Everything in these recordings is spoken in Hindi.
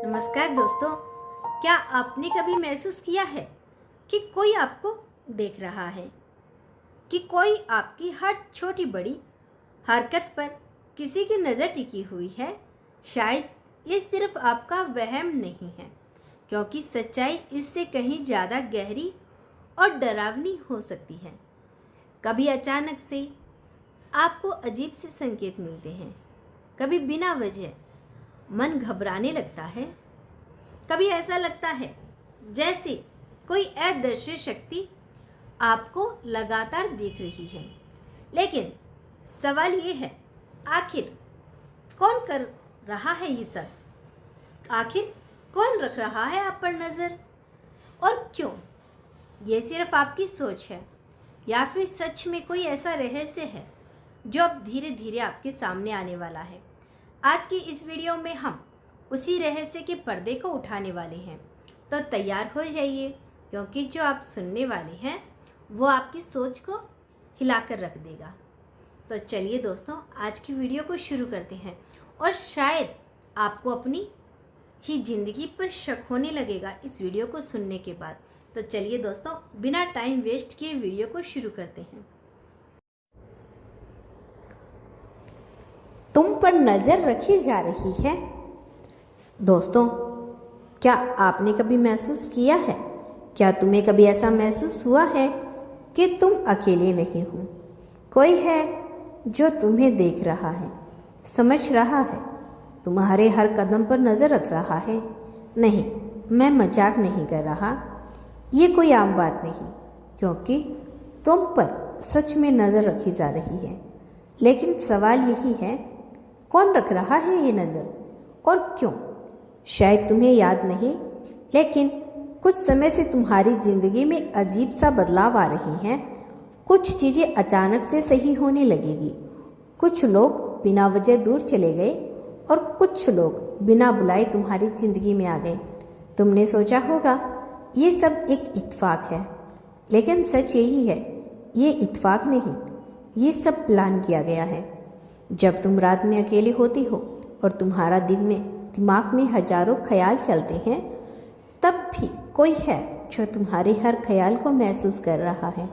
नमस्कार दोस्तों, क्या आपने कभी महसूस किया है कि कोई आपको देख रहा है, कि कोई आपकी हर छोटी बड़ी हरकत पर किसी की नज़र टिकी हुई है? शायद ये सिर्फ आपका वहम नहीं है, क्योंकि सच्चाई इससे कहीं ज़्यादा गहरी और डरावनी हो सकती है। कभी अचानक से आपको अजीब से संकेत मिलते हैं, कभी बिना वजह मन घबराने लगता है, कभी ऐसा लगता है जैसे कोई अदृश्य शक्ति आपको लगातार देख रही है। लेकिन सवाल ये है, आखिर कौन कर रहा है ये सब? आखिर कौन रख रहा है आप पर नज़र, और क्यों? ये सिर्फ आपकी सोच है या फिर सच में कोई ऐसा रहस्य है जो अब धीरे धीरे आपके सामने आने वाला है? आज की इस वीडियो में हम उसी रहस्य के पर्दे को उठाने वाले हैं, तो तैयार हो जाइए, क्योंकि जो आप सुनने वाले हैं वो आपकी सोच को हिलाकर रख देगा। तो चलिए दोस्तों, आज की वीडियो को शुरू करते हैं। और शायद आपको अपनी ही ज़िंदगी पर शक होने लगेगा इस वीडियो को सुनने के बाद। तो चलिए दोस्तों, बिना टाइम वेस्ट किए वीडियो को शुरू करते हैं। तुम पर नज़र रखी जा रही है। दोस्तों, क्या आपने कभी महसूस किया है, क्या तुम्हें कभी ऐसा महसूस हुआ है कि तुम अकेले नहीं हो? कोई है जो तुम्हें देख रहा है, समझ रहा है, तुम्हारे हर कदम पर नज़र रख रहा है। नहीं, मैं मजाक नहीं कर रहा, ये कोई आम बात नहीं, क्योंकि तुम पर सच में नज़र रखी जा रही है। लेकिन सवाल यही है, कौन रख रहा है ये नज़र और क्यों? शायद तुम्हें याद नहीं, लेकिन कुछ समय से तुम्हारी ज़िंदगी में अजीब सा बदलाव आ रही हैं। कुछ चीज़ें अचानक से सही होने लगेगी, कुछ लोग बिना वजह दूर चले गए और कुछ लोग बिना बुलाए तुम्हारी ज़िंदगी में आ गए। तुमने सोचा होगा ये सब एक इत्तेफाक है, लेकिन सच यही है, ये इत्तेफाक नहीं, ये सब प्लान किया गया है। जब तुम रात में अकेले होती हो और तुम्हारा दिमाग में हजारों ख्याल चलते हैं, तब भी कोई है जो तुम्हारे हर ख्याल को महसूस कर रहा है।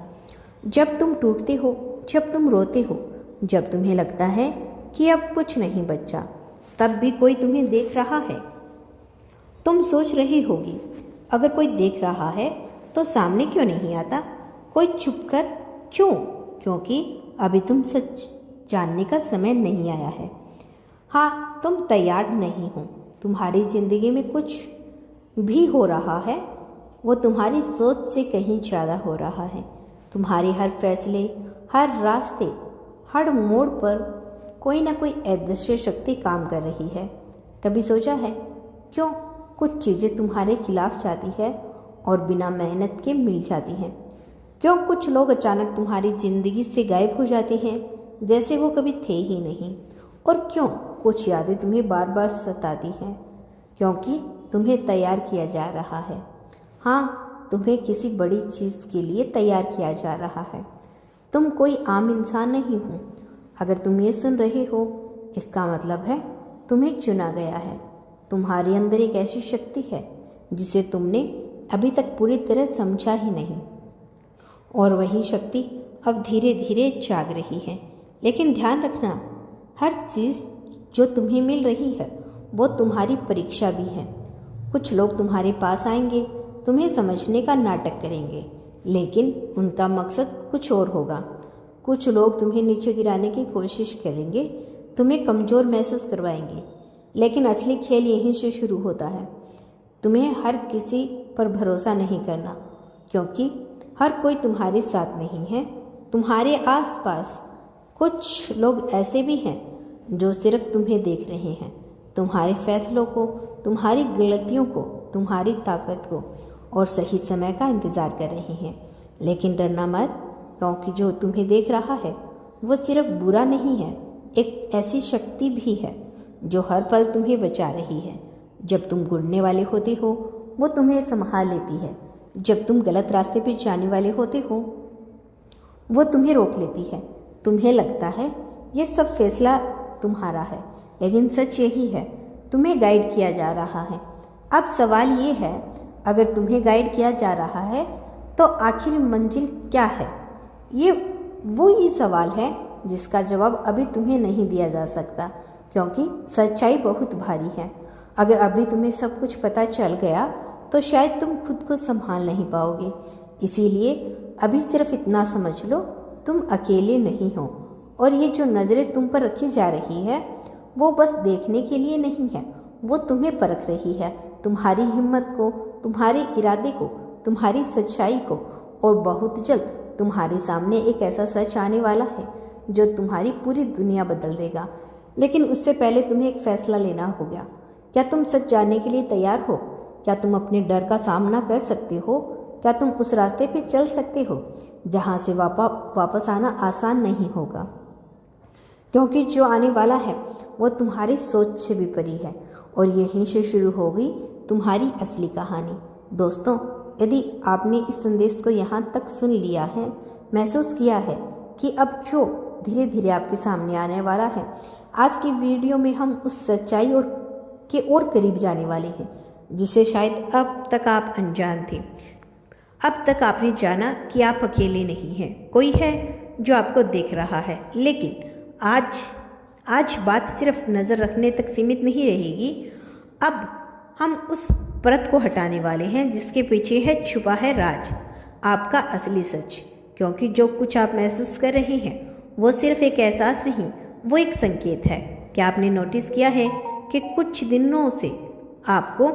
जब तुम टूटते हो, जब तुम रोते हो, जब तुम्हें लगता है कि अब कुछ नहीं बचा, तब भी कोई तुम्हें देख रहा है। तुम सोच रही होगी, अगर कोई देख रहा है तो सामने क्यों नहीं आता, कोई चुप कर क्यों? क्योंकि अभी तुम सच जानने का समय नहीं आया है। हाँ, तुम तैयार नहीं हो। तुम्हारी ज़िंदगी में कुछ भी हो रहा है, वो तुम्हारी सोच से कहीं ज़्यादा हो रहा है। तुम्हारे हर फैसले, हर रास्ते, हर मोड़ पर कोई ना कोई अदृश्य शक्ति काम कर रही है। कभी सोचा है क्यों कुछ चीज़ें तुम्हारे खिलाफ जाती है और बिना मेहनत के मिल जाती हैं? क्यों कुछ लोग अचानक तुम्हारी ज़िंदगी से गायब हो जाते हैं जैसे वो कभी थे ही नहीं? और क्यों कुछ यादें तुम्हें बार बार सताती हैं? क्योंकि तुम्हें तैयार किया जा रहा है। हाँ, तुम्हें किसी बड़ी चीज़ के लिए तैयार किया जा रहा है। तुम कोई आम इंसान नहीं हो। अगर तुम ये सुन रहे हो, इसका मतलब है तुम्हें चुना गया है। तुम्हारे अंदर एक ऐसी शक्ति है जिसे तुमने अभी तक पूरी तरह समझा ही नहीं, और वही शक्ति अब धीरे धीरे जाग रही है। लेकिन ध्यान रखना, हर चीज़ जो तुम्हें मिल रही है वो तुम्हारी परीक्षा भी है। कुछ लोग तुम्हारे पास आएंगे, तुम्हें समझने का नाटक करेंगे, लेकिन उनका मकसद कुछ और होगा। कुछ लोग तुम्हें नीचे गिराने की कोशिश करेंगे, तुम्हें कमज़ोर महसूस करवाएंगे, लेकिन असली खेल यहीं से शुरू होता है। तुम्हें हर किसी पर भरोसा नहीं करना, क्योंकि हर कोई तुम्हारे साथ नहीं है। तुम्हारे आसपास कुछ लोग ऐसे भी हैं जो सिर्फ तुम्हें देख रहे हैं, तुम्हारे फैसलों को, तुम्हारी गलतियों को, तुम्हारी ताकत को, और सही समय का इंतज़ार कर रहे हैं। लेकिन डरना मत, क्योंकि जो तुम्हें देख रहा है वो सिर्फ बुरा नहीं है, एक ऐसी शक्ति भी है जो हर पल तुम्हें बचा रही है। जब तुम गिरने वाले होते हो वो तुम्हें संभाल लेती है, जब तुम गलत रास्ते पर जाने वाले होते हो वो तुम्हें रोक लेती है। तुम्हें लगता है ये सब फैसला तुम्हारा है, लेकिन सच यही है, तुम्हें गाइड किया जा रहा है। अब सवाल ये है, अगर तुम्हें गाइड किया जा रहा है तो आखिर मंजिल क्या है? ये वो ही सवाल है जिसका जवाब अभी तुम्हें नहीं दिया जा सकता, क्योंकि सच्चाई बहुत भारी है। अगर अभी तुम्हें सब कुछ पता चल गया तो शायद तुम खुद को संभाल नहीं पाओगे। इसीलिए अभी सिर्फ इतना समझ लो, तुम अकेले नहीं हो, और ये जो नज़रें तुम पर रखी जा रही है वो बस देखने के लिए नहीं है, वो तुम्हें परख रही है, तुम्हारी हिम्मत को, तुम्हारे इरादे को, तुम्हारी सच्चाई को। और बहुत जल्द तुम्हारे सामने एक ऐसा सच आने वाला है जो तुम्हारी पूरी दुनिया बदल देगा। लेकिन उससे पहले तुम्हें एक फैसला लेना होगा। क्या तुम सच जानने के लिए तैयार हो? क्या तुम अपने डर का सामना कर सकते हो? क्या तुम उस रास्ते पे चल सकते हो जहाँ से वापस आना आसान नहीं होगा? क्योंकि जो आने वाला है वो तुम्हारी सोच से भी परे है, और यहीं से शुरू होगी तुम्हारी असली कहानी। दोस्तों, यदि आपने इस संदेश को यहाँ तक सुन लिया है, महसूस किया है कि अब जो धीरे धीरे आपके सामने आने वाला है, आज की वीडियो में हम उस सच्चाई और करीब जाने वाले हैं जिसे शायद अब तक आप अनजान थे। अब तक आपने जाना कि आप अकेले नहीं हैं, कोई है जो आपको देख रहा है। लेकिन आज बात सिर्फ नज़र रखने तक सीमित नहीं रहेगी। अब हम उस परत को हटाने वाले हैं जिसके पीछे है छुपा है राज, आपका असली सच। क्योंकि जो कुछ आप महसूस कर रहे हैं वो सिर्फ एक एहसास नहीं, वो एक संकेत है। क्या आपने नोटिस किया है कि कुछ दिनों से आपको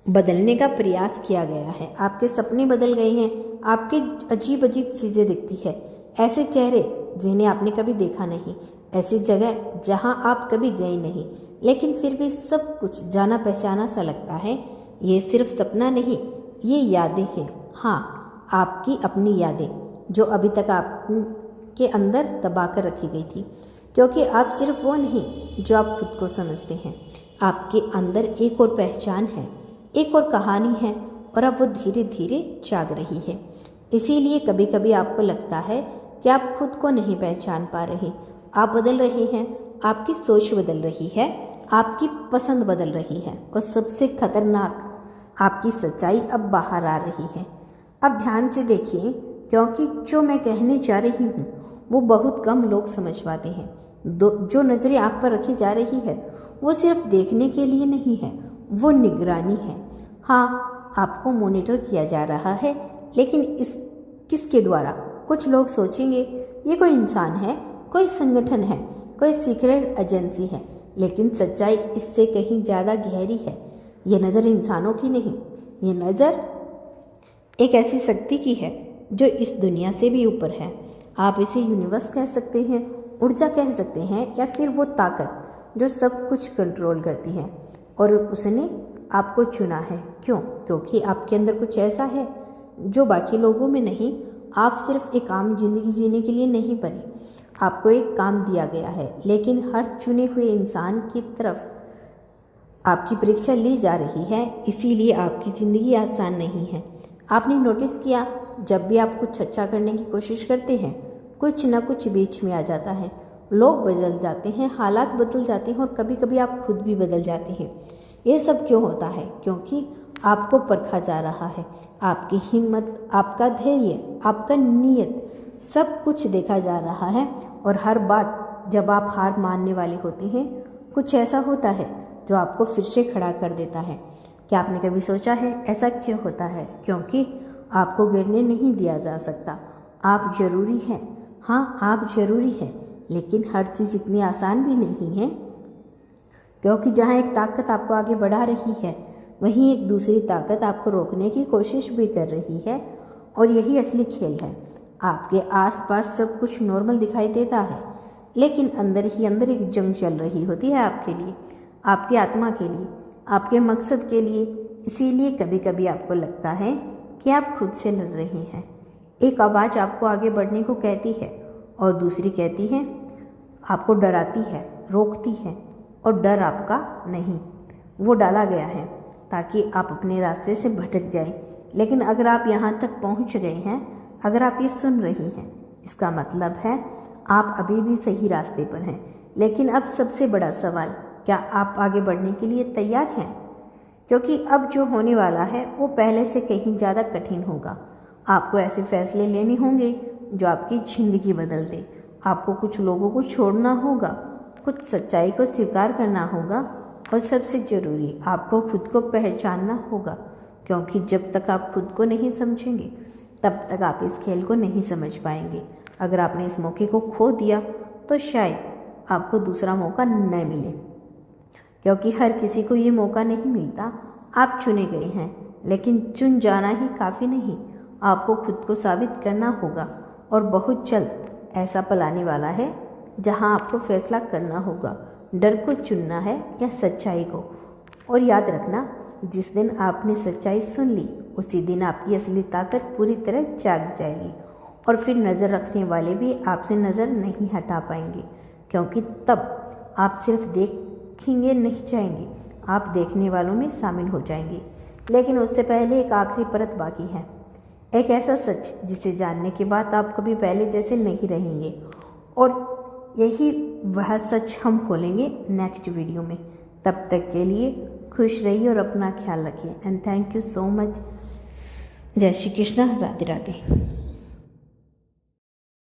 बदलने का प्रयास किया गया है? आपके सपने बदल गए हैं, आपके अजीब अजीब चीज़ें दिखती है, ऐसे चेहरे जिन्हें आपने कभी देखा नहीं, ऐसी जगह जहां आप कभी गए नहीं, लेकिन फिर भी सब कुछ जाना पहचाना सा लगता है। ये सिर्फ सपना नहीं, ये यादें हैं। हाँ, आपकी अपनी यादें जो अभी तक आपके अंदर दबा कर रखी गई थी, क्योंकि आप सिर्फ वो नहीं जो आप खुद को समझते हैं। आपके अंदर एक और पहचान है, एक और कहानी है, और अब वो धीरे धीरे जाग रही है। इसीलिए कभी कभी आपको लगता है कि आप खुद को नहीं पहचान पा रहे। आप बदल रहे हैं, आपकी सोच बदल रही है, आपकी पसंद बदल रही है, और सबसे खतरनाक, आपकी सच्चाई अब बाहर आ रही है। अब ध्यान से देखिए, क्योंकि जो मैं कहने जा रही हूँ वो बहुत कम लोग समझ पाते हैं। जो नज़रें आप पर रखी जा रही है वो सिर्फ देखने के लिए नहीं है, वो निगरानी है। हाँ, आपको मॉनिटर किया जा रहा है, लेकिन किसके द्वारा? कुछ लोग सोचेंगे ये कोई इंसान है, कोई संगठन है, कोई सीक्रेट एजेंसी है, लेकिन सच्चाई इससे कहीं ज़्यादा गहरी है। ये नज़र इंसानों की नहीं, ये नज़र एक ऐसी शक्ति की है जो इस दुनिया से भी ऊपर है। आप इसे यूनिवर्स कह सकते हैं, ऊर्जा कह सकते हैं, या फिर वो ताकत जो सब कुछ कंट्रोल करती है। और उसने आपको चुना है। क्यों? क्योंकि आपके अंदर कुछ ऐसा है जो बाकी लोगों में नहीं। आप सिर्फ एक आम जिंदगी जीने के लिए नहीं बने, आपको एक काम दिया गया है, लेकिन हर चुने हुए इंसान की तरफ आपकी परीक्षा ली जा रही है। इसीलिए आपकी ज़िंदगी आसान नहीं है। आपने नोटिस किया, जब भी आप कुछ अच्छा करने की कोशिश करते हैं, कुछ ना कुछ बीच में आ जाता है। लोग बदल जाते हैं, हालात बदल जाते हैं, और कभी कभी आप खुद भी बदल जाते हैं। ये सब क्यों होता है? क्योंकि आपको परखा जा रहा है। आपकी हिम्मत, आपका धैर्य, आपका नीयत, सब कुछ देखा जा रहा है। और हर बात जब आप हार मानने वाले होते हैं, कुछ ऐसा होता है जो आपको फिर से खड़ा कर देता है। क्या आपने कभी सोचा है ऐसा क्यों होता है? क्योंकि आपको गिरने नहीं दिया जा सकता। आप जरूरी हैं। हाँ, आप जरूरी हैं, लेकिन हर चीज़ इतनी आसान भी नहीं है। क्योंकि जहाँ एक ताकत आपको आगे बढ़ा रही है, वहीं एक दूसरी ताकत आपको रोकने की कोशिश भी कर रही है। और यही असली खेल है। आपके आसपास सब कुछ नॉर्मल दिखाई देता है, लेकिन अंदर ही अंदर एक जंग चल रही होती है आपके लिए, आपकी आत्मा के लिए, आपके मकसद के लिए। इसीलिए कभी कभी आपको लगता है कि आप खुद से लड़ रहे हैं। एक आवाज़ आपको आगे बढ़ने को कहती है, और दूसरी कहती है, आपको डराती है, रोकती है। और डर आपका नहीं, वो डाला गया है ताकि आप अपने रास्ते से भटक जाएं। लेकिन अगर आप यहाँ तक पहुँच गए हैं, अगर आप ये सुन रही हैं, इसका मतलब है आप अभी भी सही रास्ते पर हैं। लेकिन अब सबसे बड़ा सवाल, क्या आप आगे बढ़ने के लिए तैयार हैं? क्योंकि अब जो होने वाला है वो पहले से कहीं ज़्यादा कठिन होगा। आपको ऐसे फैसले लेने होंगे जो आपकी ज़िंदगी बदल दे। आपको कुछ लोगों को छोड़ना होगा, कुछ सच्चाई को स्वीकार करना होगा और सबसे ज़रूरी आपको खुद को पहचानना होगा, क्योंकि जब तक आप खुद को नहीं समझेंगे तब तक आप इस खेल को नहीं समझ पाएंगे। अगर आपने इस मौके को खो दिया तो शायद आपको दूसरा मौका न मिले, क्योंकि हर किसी को ये मौका नहीं मिलता। आप चुने गए हैं, लेकिन चुन जाना ही काफ़ी नहीं, आपको खुद को साबित करना होगा। और बहुत जल्द ऐसा पल आने वाला है जहां आपको फैसला करना होगा, डर को चुनना है या सच्चाई को। और याद रखना, जिस दिन आपने सच्चाई सुन ली उसी दिन आपकी असली ताकत पूरी तरह जाग जाएगी और फिर नज़र रखने वाले भी आपसे नज़र नहीं हटा पाएंगे, क्योंकि तब आप सिर्फ देखेंगे नहीं जाएंगे, आप देखने वालों में शामिल हो जाएंगे। लेकिन उससे पहले एक आखिरी परत बाकी है, एक ऐसा सच जिसे जानने के बाद आप कभी पहले जैसे नहीं रहेंगे। और यही वह सच हम खोलेंगे नेक्स्ट वीडियो में। तब तक के लिए खुश रहिए और अपना ख्याल रखिए। And thank you so much. जय श्री कृष्ण, राधे राधे।